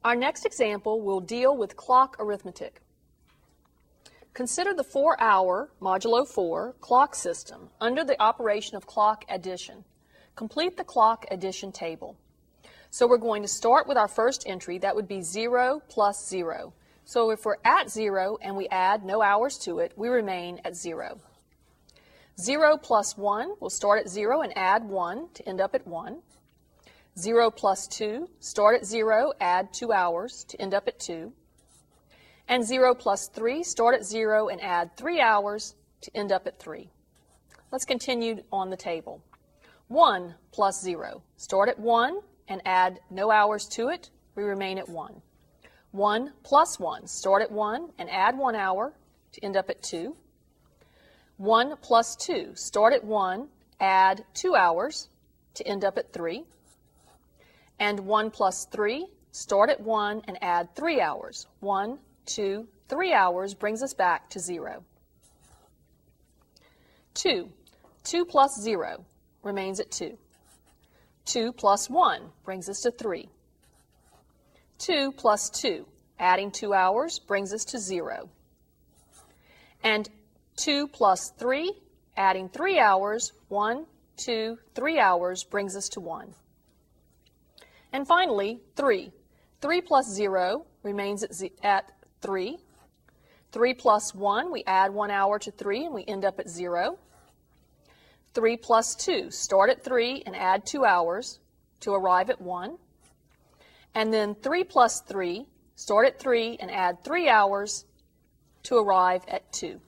Our next example will deal with clock arithmetic. Consider the 4-hour, modulo 4, clock system under the operation of clock addition. Complete the clock addition table. So we're going to start with our first entry. That would be 0 plus 0. So if we're at 0 and we add no hours to it, we remain at 0. 0 plus 1, we'll start at 0 and add 1 to end up at 1. 0 plus 2, start at 0, add 2 hours to end up at 2. And 0 plus 3, start at 0 and add 3 hours to end up at 3. Let's continue on the table. 1 plus 0, start at 1 and add no hours to it, we remain at 1. 1 plus 1, start at 1 and add 1 hour to end up at 2. 1 plus 2, start at 1, add 2 hours to end up at 3. And 1 plus 3, start at 1 and add 3 hours. 1, 2, 3 hours brings us back to 0. 2. 2 plus 0 remains at 2. 2 plus 1 brings us to 3. 2 plus 2, adding 2 hours, brings us to 0. And 2 plus 3, adding 3 hours, 1, 2, 3 hours, brings us to 1. And finally, 3. 3 plus 0 remains at 3. 3 plus 1, we add 1 hour to 3 and we end up at 0. 3 plus 2, start at 3 and add 2 hours to arrive at 1. And then 3 plus 3, start at 3 and add 3 hours to arrive at 2.